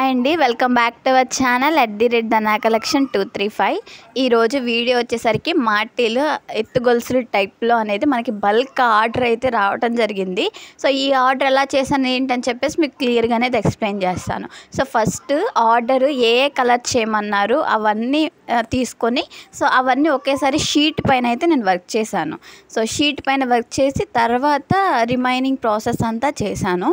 Hi అండి, welcome back to our channel @Dana Collection 235. ఈరోజు video వచ్చేసరికి మార్టీలు ఎత్తుగొలుసులు టైప్లో అనేది మనకి బల్క్ ఆర్డర్ అయితే రావడం జరిగింది. సో ఈ ఆర్డర్ ఎలా చేశాను ఏంటని చెప్పేసి మీకు క్లియర్గా అనేది ఎక్స్ప్లెయిన్ చేస్తాను. సో ఫస్ట్ ఆర్డర్ ఏ కలర్ చేయమన్నారు అవన్నీ తీసుకొని సో అవన్నీ ఒకేసారి షీట్ పైన అయితే నేను వర్క్ చేశాను. సో షీట్ పైన వర్క్ చేసి తర్వాత రిమైనింగ్ ప్రాసెస్ అంతా చేశాను.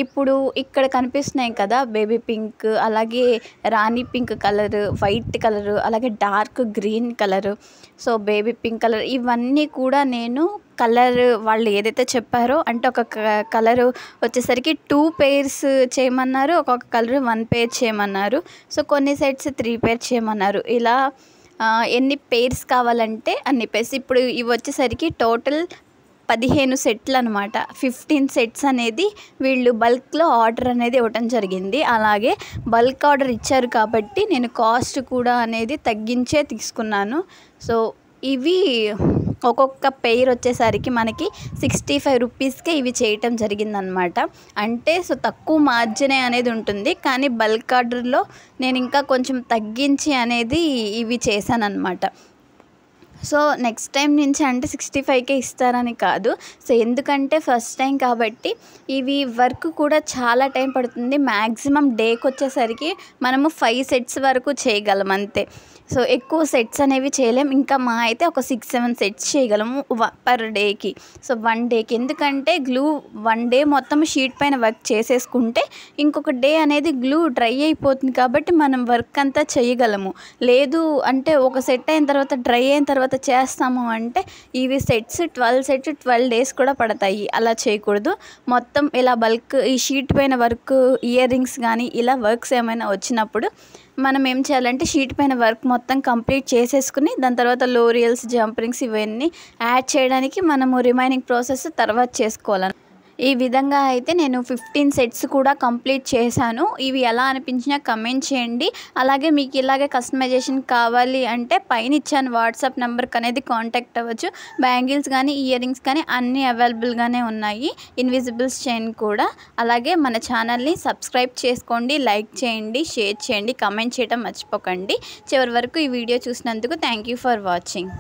ఇప్పుడు ఇక్కడ కనిపిస్తున్నాయి కదా బేబీ పింక్, అలాగే రాణి పింక్ కలర్, వైట్ కలర్, అలాగే dark green colour, so baby pink colour, ఇవన్నీ కూడా నేను కలర్ వాళ్ళు ఏదైతే చెప్పారో అంటే ఒక కలరు వచ్చేసరికి 2 pairs చేయమన్నారు, ఒక్కొక్క కలర్ 1 pair చేయమన్నారు, సో కొన్ని సెట్స్ 3 pairs చేయమన్నారు. ఇలా ఎన్ని పేర్స్ కావాలంటే అన్ని పేర్స్. ఇప్పుడు ఇవి వచ్చేసరికి టోటల్ 15 సెట్లు అనమాట. 15 సెట్స్ అనేది వీళ్ళు బల్క్లో ఆర్డర్ అనేది ఇవ్వటం జరిగింది. అలాగే బల్క్ ఆర్డర్ ఇచ్చారు కాబట్టి నేను కాస్ట్ కూడా అనేది తగ్గించే తీసుకున్నాను. సో ఇవి ఒక్కొక్క పెయిర్ వచ్చేసరికి మనకి 65 రూపీస్కే ఇవి చేయటం జరిగిందనమాట. అంటే సో తక్కువ మార్జినే అనేది ఉంటుంది, కానీ బల్క్ ఆర్డర్లో నేను ఇంకా కొంచెం తగ్గించి అనేది ఇవి చేశానన్నమాట. సో నెక్స్ట్ టైం నుంచి అంటే 65కే ఇస్తారని కాదు, సో ఎందుకంటే ఫస్ట్ టైం కాబట్టి ఇవి వర్క్ కూడా చాలా టైం పడుతుంది. మ్యాక్సిమం డేకి వచ్చేసరికి మనము 5 సెట్స్ వరకు చేయగలం అంతే. సో ఎక్కువ సెట్స్ అనేవి చేయలేం, ఇంకా మా అయితే ఒక 6-7 సెట్స్ చేయగలము పర్ డేకి. సో 1 డేకి, ఎందుకంటే గ్లూ 1 డే మొత్తం షీట్ పైన వర్క్ చేసేసుకుంటే ఇంకొక డే అనేది గ్లూ డ్రై అయిపోతుంది కాబట్టి మనం వర్క్ అంతా చేయగలము. లేదు అంటే ఒక సెట్ అయిన తర్వాత డ్రై అయిన తర్వాత చేస్తాము అంటే ఇవి సెట్స్ 12 డేస్ కూడా పడతాయి. అలా చేయకూడదు. మొత్తం ఇలా బల్క్ ఈ షీట్ పైన వర్క్, ఇయర్ రింగ్స్ కానీ ఇలా వర్క్స్ ఏమైనా వచ్చినప్పుడు మనం ఏం చేయాలంటే షీట్ పైన వర్క్ మొత్తం కంప్లీట్ చేసేసుకుని దాని తర్వాత లోరియల్స్, జంప్ రింగ్స్ ఇవన్నీ యాడ్ చేయడానికి మనము రిమైనింగ్ ప్రాసెస్ తర్వాత చేసుకోవాలి. ఈ విధంగా అయితే నేను 15 సెట్స్ కూడా కంప్లీట్ చేశాను. ఇవి ఎలా అనిపించినా కమెంట్ చేయండి. అలాగే మీకు ఇలాగే కస్టమైజేషన్ కావాలి అంటే పైన ఇచ్చాను వాట్సాప్ నెంబర్కి అనేది కాంటాక్ట్ అవ్వచ్చు. బ్యాంగిల్స్ కానీ, ఇయర్ రింగ్స్ కానీ అన్నీ అవైలబుల్గానే ఉన్నాయి, ఇన్విజిబుల్స్ చైన్ కూడా. అలాగే మన ఛానల్ని సబ్స్క్రైబ్ చేసుకోండి, లైక్ చేయండి, షేర్ చేయండి, కమెంట్ చేయడం మర్చిపోకండి. చివరి వరకు ఈ వీడియో చూసినందుకు థ్యాంక్ యూ ఫర్ వాచింగ్.